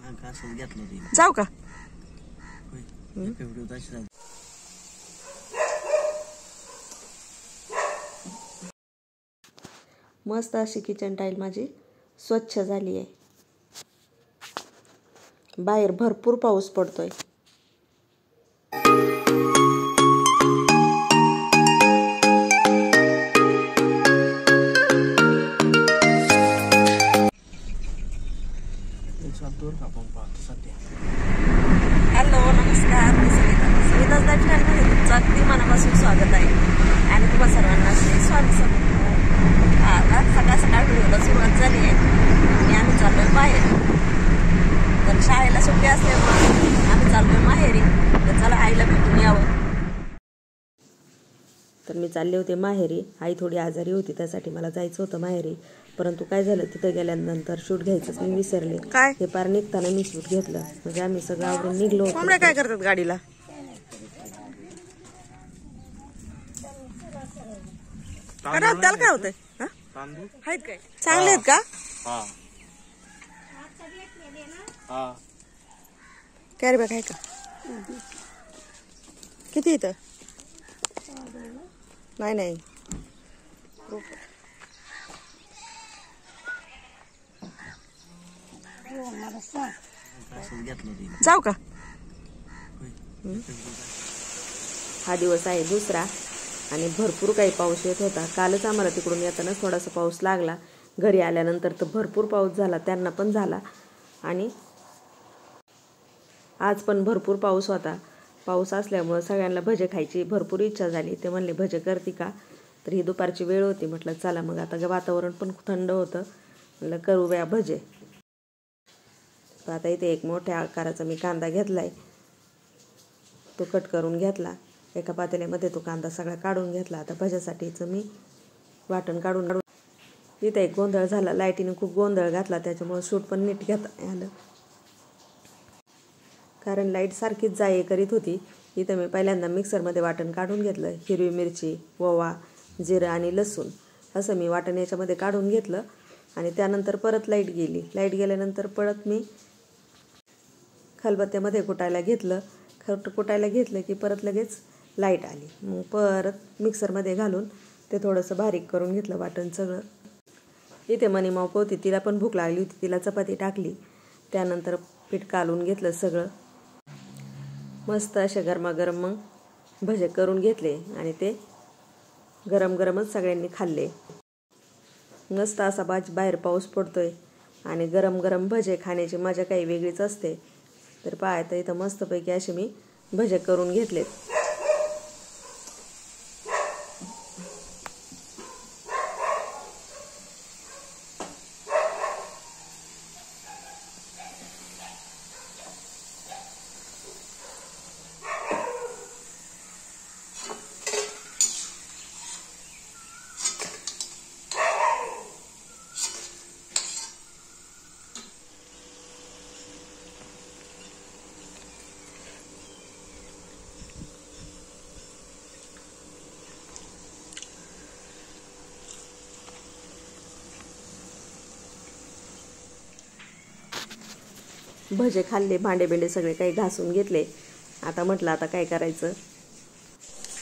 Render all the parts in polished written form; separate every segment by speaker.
Speaker 1: जाऊ का मस्त अशी किचन टाईल माझी स्वच्छ झाली आहे। बाहेर भरपूर पाऊस पडतोय। हॅलो नमस्कार, मी सविता's लाईफ स्टाईलमध्ये तुमचं अगदी मनापासून स्वागत आहे आणि तुम्हा सर्वांना श्री स्वामी समर्थ। आता सकाळ सकाळ व्हिडिओला सुरुवात झाली आहे आणि आम्ही चाललोय बाहेर। तर शाळेला सुट्टी असल्यामुळे आम्ही चाललोय माहेरी। तर चला आईला भेटून यावं। तर मी चालले होते माहेरी। आई थोडी आजारी होती, त्यासाठी मला जायचं होतं माहेरी। परंतु काय झालं, तिथे गेल्यानंतर शूट घ्यायचंच मी विसरले। काय हे पार निघताना मी शूट घेतलं, म्हणजे आम्ही सगळं आवरून निघलो होतो। काय करतात गाडीला? त्याला काय होतंय? आहेत काय चांगले आहेत का? कॅरी बॅग आहे का? किती इथं? नाही जाऊ का? हा दिवस आहे दुसरा आणि भरपूर काही पाऊस येत होता। कालच आम्हाला तिकडून येताना थोडासा पाऊस लागला, घरी आल्यानंतर तर भरपूर पाऊस झाला, त्यांना पण झाला आणि आज पण भरपूर पाऊस होता। पाऊस असल्यामुळे सगळ्यांना भजे खायची भरपूर इच्छा झाली। ते म्हणले भजे करते का? तर ही दुपारची वेळ होती, म्हटलं चला मग आता वातावरण पण थंड होतं, म्हटलं करूया भजे। तर आता इथे एक मोठ्या आकाराचा मी कांदा घेतलाय, तो कट करून घेतला। एका पातेल्यामध्ये तो कांदा सगळा काढून घेतला। आता भज्यासाठीचं मी वाटण काढून इथे एक गोंधळ झाला, लाईटीने खूप गोंधळ घातला, त्याच्यामुळे शूट पण नीट घेता आलं, कारण लाईट सारखीच जाये करीत होती। इथं मी पहिल्यांदा मिक्सरमध्ये वाटण काढून घेतलं। हिरवी मिरची, ओवा, जिरं आणि लसूण असं मी वाटण याच्यामध्ये काढून घेतलं आणि त्यानंतर परत लाईट गेली। लाईट गेल्यानंतर परत मी खलबत्त्यामध्ये कुटायला घेतलं। कुटायला घेतलं की परत लगेच लाईट आली, मग परत मिक्सरमध्ये घालून ते थोडंसं बारीक करून घेतलं वाटण सगळं। इथे मनी मावक होती, तिला पण भूक लागली होती, तिला चपाती टाकली। त्यानंतर पीठ कालून घेतलं सगळं। मस्त असे गरमागरम मग भजे करून घेतले आणि ते गरम गरमच सगळ्यांनी खाल्ले। मस्त असा बाहेर पाऊस पडतोय आणि गरम गरम भजे खाण्याची मजा काही वेगळीच असते। तर पाहता इथं मस्तपैकी असे मी भजे करून घेतलेत। भजे खाल्ले, भांडे बिंडे सगळे काही घासून घेतले। आता म्हटलं आता काय करायचं,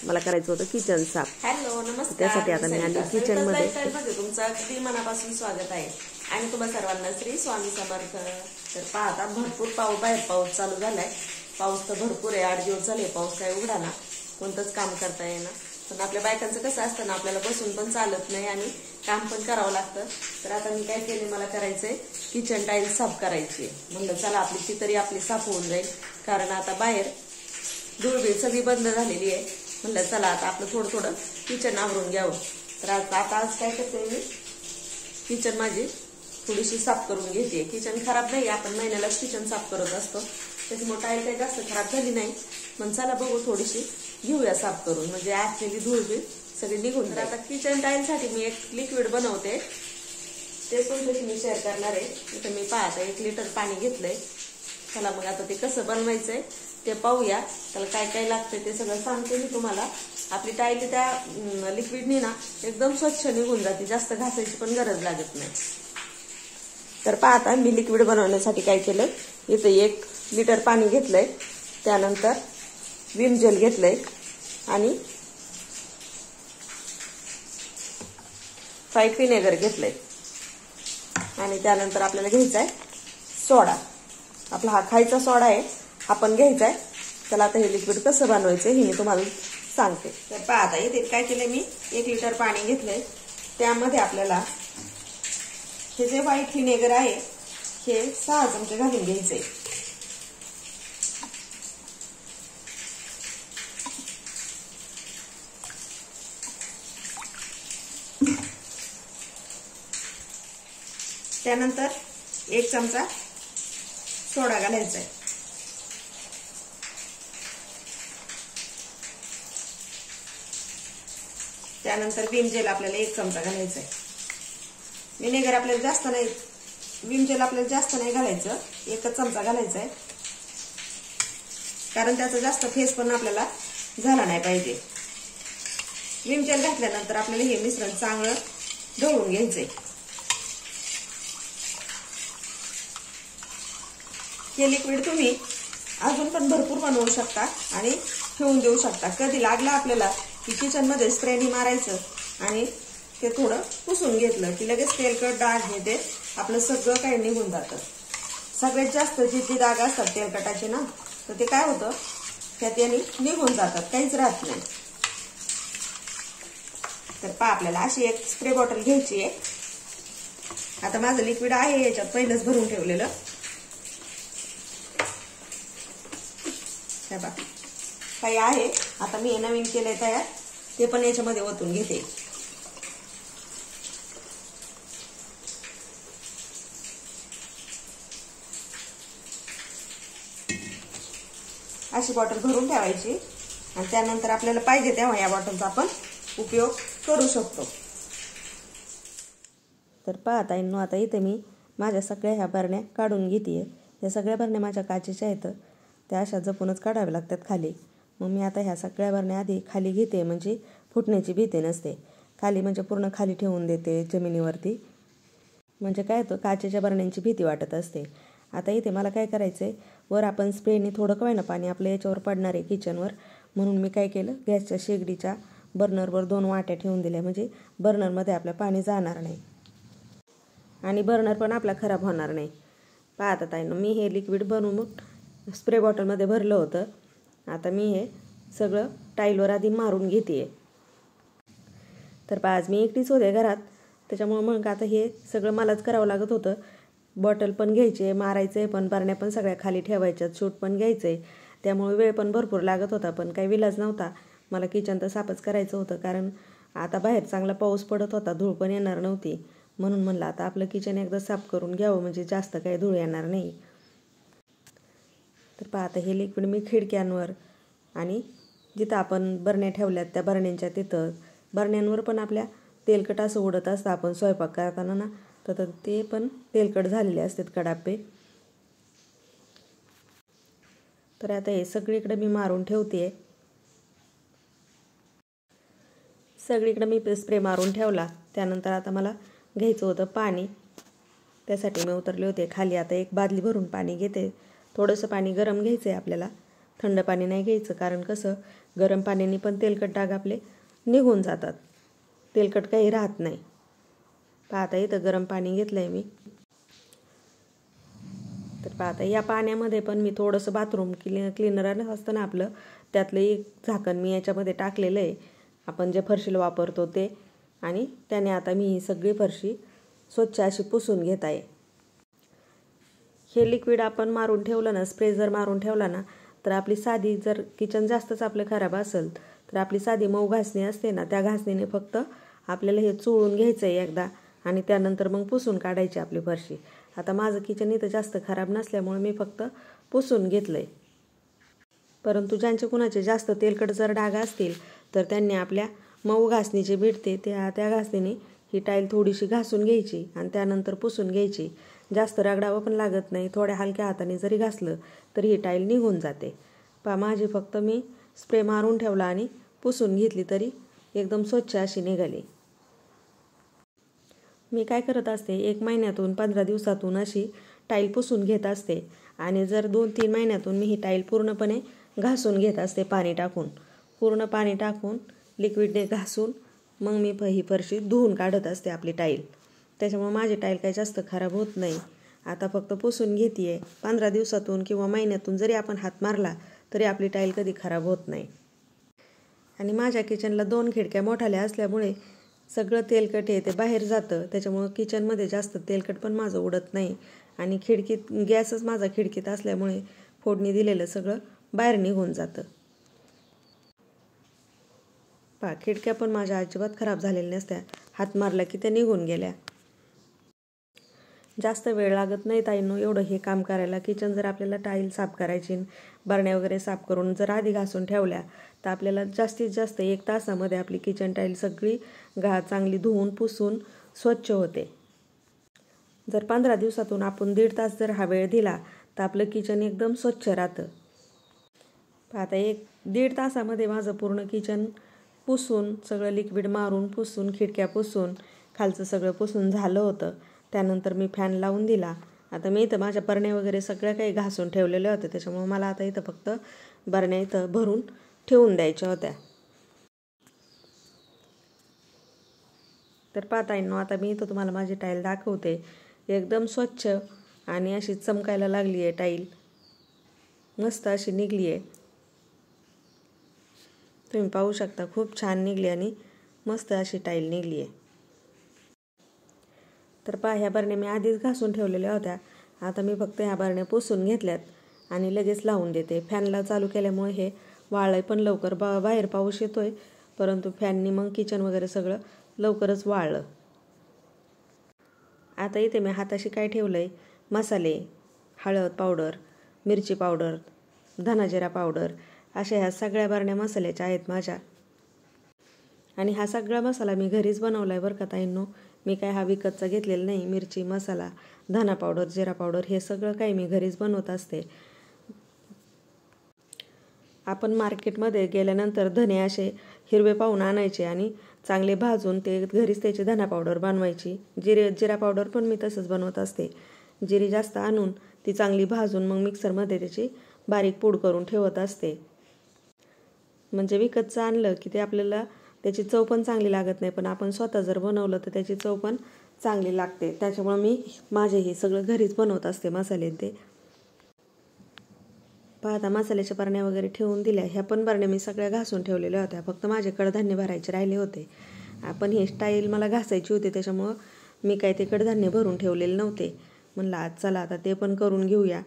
Speaker 1: मला करायचं होतं किचन साफ। हॅलो नमस्कार, त्यासाठी आता मी आली किचन मध्ये। तुमचं अगदी मनापासून स्वागत आहे आणि तुम्हा सर्वांना श्री स्वामी समर्थ। तर पाहता भरपूर बाहेर पाऊस चालू झालाय। पाऊस तर भरपूर आहे, 8 दिवस झाले पाऊस काय उघडा ना, कोणतंच काम करता येईना। पण आपल्या बायकांचं कसं असतं ना, आपल्याला बसून पण चालत नाही आणि काम पण करावं लागतं। तर आता मी काय केले, मला करायचंय किचन टाईल साफ करायची। म्हणलं चला आपली ती तरी आपली साफ होऊन जाईल, कारण आता बाहेर धूळबीळ सगळी बंद झालेली आहे। म्हणलं चला आता आपलं थोडं थोडं किचन आवरून घ्यावं। तर आता आज काय करते मी, किचन माझी थोडीशी साफ करून घेते। किचन खराब नाही, आपण महिन्यालाच किचन साफ करत असतो, त्याच्यामुळे टाईल काही जास्त खराब झाली नाही। मग चला बघू थोडीशी घेऊया साफ करून, म्हणजे आतली धूळबीळ सगळी निघून जाईल। आता किचन टाईल साठी मी एक लिक्विड बनवते, ते तुमच्याशी मी शेअर करणार आहे। इथं मी पाहता 1 लिटर पाणी घेतलंय। चला मग आता ते कसं बनवायचंय ते पाहूया, त्याला काय काय लागतंय ते सगळं सांगते मी तुम्हाला। आपली टाईल त्या लिक्विडनी ना एकदम स्वच्छ निघून जाते, जास्त घासायची पण गरज लागत नाही। तर पाहता मी लिक्विड बनवण्यासाठी काय केलं, इथे 1 लिटर पाणी घेतलंय, त्यानंतर विम जेल घेतलंय आणि व्हाईट व्हिनेगर घेतलंय आणि त्यानंतर आपल्याला घ्यायचा आहे सोडा. आपला हा खायचा सोडा आहे, हा पण घ्यायचा आहे. चला आता हे लिक्विड कसं बनवायचं हे मी तुम्हाला सांगते. तर पहा आता इथे काय केलंय मी, 1 लिटर पाणी घेतलंय, त्यामध्ये आपल्याला हे जे व्हाईट व्हिनेगर आहे हे 6 चमचे घालून घ्यायचे. त्यानंतर 1 चमचा सोडा घालायचा आहे. त्यानंतर विम जेल आपल्याला 1 चमचा घालायचा आहे. व्हिनेगर आपल्याला जास्त नाही, विम जेल आपल्याला जास्त नाही घालायचं, 1 चमचा घालायचा आहे, कारण त्याचा जास्त फेस पण आपल्याला झाला नाही पाहिजे. विम जेल घातल्यानंतर आपल्याला हे मिश्रण चांगलं ढवळून घ्यायचंय. हे लिक्विड तुम्ही अजून पण भरपूर बनवू शकता आणि ठेवून देऊ शकता. कधी लागला आपल्याला की किचन मध्ये स्प्रेनी मारायचं आणि ते थोडं पुसून घेतलं की लगेच तेलकट डाग हे ते आपलं सगळं काही निघून जातं. सगळ्यात जास्त जे डाग असतात तेलकटाचे ना, तर ते काय होतं, त्यात यांनी निघून जातात, काहीच राहत नाही. तर पहा आपल्याला अशी एक स्प्रे बॉटल घ्यायची आहे. आता माझं लिक्विड आहे याच्यात पहिलंच भरून ठेवलेलं. काही आहे, आता मी नवीन केलंय तयार, ते पण याच्यामध्ये ओतून घेते. अशी बॉटल भरून ठेवायची आणि त्यानंतर आपल्याला पाहिजे तेव्हा या बॉटलचा आपण उपयोग करू शकतो. तर पाहता येईल आता इथे मी माझ्या सगळ्या ह्या बरण्या काढून घेतेय. या सगळ्या बरण्या माझ्या काचेच्या आहेत, त्या अशा जपूनच काढाव्या लागतात खाली. मग मी आता ह्या सगळ्या बरण्या आधी खाली घेते, म्हणजे फुटण्याची भीती नसते. खाली म्हणजे पूर्ण खाली ठेवून देते जमिनीवरती, म्हणजे काय होतं, काचेच्या बरण्यांची भीती वाटत असते. आता इथे मला काय करायचं आहे, वर आपण स्प्रेने थोडं का ना पाणी आपलं याच्यावर पडणार आहे किचनवर, म्हणून मी काय केलं, गॅसच्या शेगडीच्या बर्नरवर 2 वाट्या ठेवून दिल्या, म्हणजे बर्नरमध्ये आपलं पाणी जाणार नाही आणि बर्नर पण आपला खराब होणार नाही. पाहत आता मी हे लिक्विड बनवून स्प्रे बॉटलमध्ये भरलं होतं. आता मी हे सगळं टाईलवर आधी मारून घेते. तर आज मी एकटीच होते घरात, त्याच्यामुळे मग आता हे सगळं मलाच करावं लागत होतं. बॉटल पण घ्यायचे, मारायचे पण, बरण्या पण सगळ्या खाली ठेवायच्यात, शूट पण घ्यायचे, त्यामुळे वेळ पण भरपूर लागत होता. पण काही विलाज नव्हता, मला किचन तर साफच करायचं होतं, कारण आता बाहेर चांगला पाऊस पडत होता, धूळ पण येणार नव्हती. म्हणून म्हणलं आता आपलं किचन एकदा साफ करून घ्यावं, म्हणजे जास्त काही धूळ येणार नाही. तर पहा आता हे लिक्विड मी खिडक्यांवर आणि जिथं आपण बरण्या ठेवल्यात त्या बरण्यांच्या तिथं, बरण्यांवर पण आपल्या तेलकट असं उडत असतं आपण स्वयंपाक करताना ना, तर ते पण तेलकट झालेले असतात कडापे. तर आता हे सगळीकडे मी मारून ठेवते. सगळीकडे मी स्प्रे मारून ठेवला. त्यानंतर आता मला घ्यायचं होतं पाणी, त्यासाठी मी उतरले होते खाली. आता 1 बादली भरून पाणी घेते. थोडंसं पाणी गरम घ्यायचं आहे आपल्याला, थंड पाणी नाही घ्यायचं, कारण कसं गरम पाण्याने पण तेलकट डाग आपले निघून जातात, तेलकट काही राहत नाही. पाहता इथं गरम पाणी घेतलंय मी. तर पाहता या पाण्यामध्ये पण मी थोडंसं बाथरूम क्लिनर असतं ना आपलं, त्यातलं 1 झाकण मी याच्यामध्ये टाकलेलं आहे, आपण जे फरशीला वापरतो ते. आणि त्याने आता मी ही सगळी फरशी स्वच्छ अशी पुसून घेत आहे. हे लिक्विड आपण मारून ठेवलं ना, स्प्रे जर मारून ठेवला ना, तर आपली साधी, जर किचन जास्तच आपलं खराब असेल तर आपली साधी मऊ घासणी असते ना, त्या घासणीने फक्त आपल्याला हे चोळून घ्यायचं आहे एकदा, आणि त्यानंतर मग पुसून काढायची आपली फरशी. आता माझं किचन इथं जास्त खराब नसल्यामुळे मी फक्त पुसून घेतलंय. परंतु ज्यांचे कुणाचे जास्त तेलकट जर डाग असतील तर त्यांनी आपल्या मऊ घासणीची भेटते त्या घासणीने ही टाईल थोडीशी घासून घ्यायची आणि त्यानंतर पुसून घ्यायची. जास्त रगडावं पण लागत नाही, थोड्या हलक्या हाताने जरी घासलं तरी ही टाईल निघून जाते. माझी फक्त मी स्प्रे मारून ठेवला आणि पुसून घेतली तरी एकदम स्वच्छ अशी निघाली. मी काय करत असते, 1 महिन्यातून 15 दिवसातून अशी टाईल पुसून घेत असते आणि जर 2-3 महिन्यातून मी ही टाईल पूर्णपणे घासून घेत असते पाणी टाकून. पूर्ण पाणी टाकून लिक्विडने घासून मग मी ही फरशी धुवून काढत असते आपली टाईल. त्याच्यामुळे माझी टाईल काही जास्त खराब होत नाही. आता फक्त पुसून घेते आहे. 15 दिवसातून किंवा महिन्यातून जरी आपण हात मारला तरी आपली टाईल कधी खराब होत नाही. आणि माझ्या किचनला 2 खिडक्या मोठाल्या असल्यामुळे सगळं तेलकट आहे ते बाहेर जातं. त्याच्यामुळं किचनमध्ये जास्त तेलकट पण माझं उडत नाही. आणि खिडकीत गॅसच माझा खिडकीत असल्यामुळे फोडणी दिलेलं सगळं बाहेर निघून जातं. खिडक्या पण माझ्या अजिबात खराब झालेल्या नसत्या. हात मारला की त्या निघून गेल्या. जास्त वेळ लागत नाही ताईंनो एवढं हे काम करायला. किचन जर आपल्याला टाईल साफ करायची, बरण्या वगैरे साफ करून जर आधी घासून ठेवल्या तर आपल्याला जास्तीत जास्त 1 तासामध्ये आपली किचन टाईल सगळी चांगली धुवून पुसून स्वच्छ होते. जर 15 दिवसातून आपण 1.5 तास जर हा वेळ दिला तर आपलं किचन एकदम स्वच्छ राहतं. आता 1-1.5 तासामध्ये माझं पूर्ण किचन पुसून सगळं लिक्विड मारून पुसून खिडक्या पुसून खालचं सगळं पुसून झालं होतं. त्यानंतर मी फॅन लावून दिला. आता मी इथं माझ्या बरण्या वगैरे सगळ्या काही घासून ठेवलेल्या होत्या. त्याच्यामुळे मला आता इथं फक्त बरण्या इथं भरून ठेवून द्यायच्या होत्या. तर पाहतायनो आता मी इथं तुम्हाला माझी टाईल दाखवते. एकदम स्वच्छ आणि अशी चमकायला लागली आहे टाईल. मस्त अशी निघली आहे. तुम्ही पाहू शकता खूप छान निघली आणि मस्त अशी टाईल निघली आहे. तर ह्या बरण्या मी आधीच घासून ठेवलेल्या होत्या. आता मी फक्त ह्या बरण्या पुसून घेतल्यात आणि लगेच लावून देते. फॅनला चालू केल्यामुळे हे वाळलंय पण लवकर. बाहेर पाऊस येतोय परंतु फॅननी मग किचन वगैरे सगळं लवकरच वाळलं. आता इथे मी हाताशी काय ठेवलंय, मसाले, हळद पावडर, मिरची पावडर, धना जिरा पावडर अशा ह्या सगळ्या बरण्या मसाल्याच्या आहेत माझ्या. आणि हा सगळा मसाला मी घरीच बनवलाय बरं का ताईंनो. मी काय हा विकतचा घेतलेला नाही. मिरची मसाला, धना पावडर, जिरा पावडर हे सगळं काही मी घरीच बनवत असते. आपण मार्केटमध्ये गेल्यानंतर धने असे हिरवे पाहून आणायचे आणि चांगले भाजून ते घरीच त्याची धना पावडर बनवायची. जिरा पावडर पण मी तसंच बनवत असते. जिरी जास्त आणून ती चांगली भाजून मग मिक्सरमध्ये त्याची बारीक पूड करून ठेवत असते. म्हणजे विकतचं आणलं की ते आपल्याला त्याची चव पण चांगली लागत नाही. पण आपण स्वतः जर बनवलं तर त्याची चव पण चांगली लागते. त्याच्यामुळे मी माझे हे सगळं घरीच बनवत असते मसाले ते. आता मसाल्याच्या बरण्या वगैरे ठेवून दिल्या. ह्या पण बरण्या मी सगळ्या घासून ठेवलेल्या होत्या. फक्त माझे कडधान्य भरायचे राहिले होते. पण हे स्टाईल मला घासायची होती त्याच्यामुळं मी काय ते कडधान्य भरून ठेवलेले नव्हते. म्हणलं आज चला आता ते पण करून घेऊया.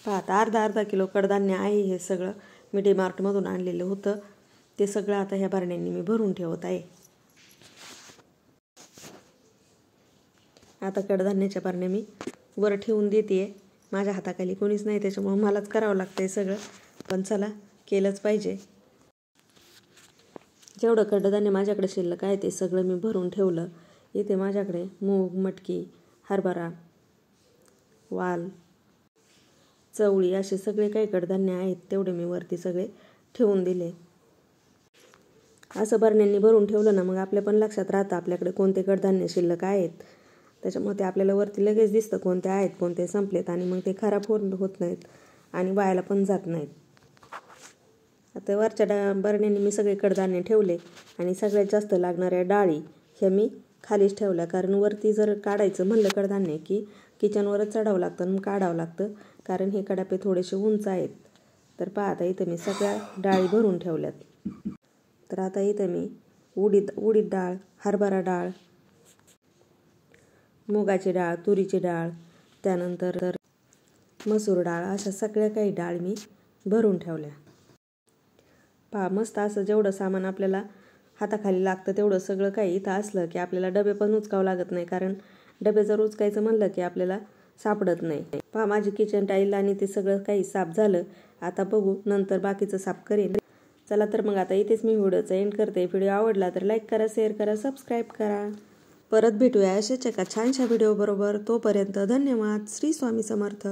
Speaker 1: आता अर्धा किलो कडधान्य आहे. हे सगळं मी डीमार्टमधून आणलेलं होतं. ते सगळं आता ह्या बरण्यांनी मी भरून ठेवत आहे. आता कडधान्याच्या बरण्या मी वर ठेवून देते. माझ्या हाताखाली कोणीच नाही त्याच्यामुळे मलाच करावं लागतंय सगळं. पण चला केलंच पाहिजे. जेवढं कडधान्य माझ्याकडे शिल्लक आहे ते सगळं मी भरून ठेवलं. इथे माझ्याकडे मूग, मटकी, हरभरा, वाल, चवळी असे सगळे काही कडधान्य आहेत. तेवढे मी वरती सगळे ठेवून दिले. असं बरण्यांनी भरून ठेवलं ना मग आपल्या पण लक्षात राहतं आपल्याकडे कोणते कडधान्य शिल्लक आहेत. त्याच्यामुळे ते आपल्याला वरती लगेच दिसतं कोणते आहेत कोणते संपलेत आणि मग ते खराब होत नाहीत आणि वायाला पण जात नाहीत. आता वरच्या बरण्यांनी मी सगळे कडधान्य ठेवले आणि सगळ्यात जास्त लागणाऱ्या डाळी ह्या मी खालीच ठेवल्या. कारण वरती जर काढायचं म्हणलं कडधान्य की किचनवरच चढावं लागतं आणि काढावं लागतं. कारण हे कडापे थोडेसे उंच आहेत. तर आता इथं मी सगळ्या डाळी भरून ठेवल्यात. तर आता इथं मी उडीद डाळ, हरभरा डाळ, मुगाची डाळ, तुरीची डाळ, त्यानंतर मसूर डाळ अशा सगळ्या काही डाळ मी भरून ठेवल्या. मस्त असं जेवढं सामान आपल्याला हाताखाली लागतं तेवढं सगळं काही इथं असलं की आपल्याला डबे पण उचकावं लागत नाही. कारण डबे जर उचकायचं म्हणलं की आपल्याला सापडत नाही. माझी किचन टाईल आणि ते सगळं काही साफ झालं. आता बघू नंतर बाकीचं साफ करेन. चला तर मग आता इथेच मी व्हिडिओचा एंड करते. व्हिडिओ आवडला तर लाईक करा, शेअर करा, सबस्क्राईब करा. परत भेटूया अशाच एका छानशा व्हिडिओ बरोबर. तोपर्यंत धन्यवाद. श्री स्वामी समर्थ.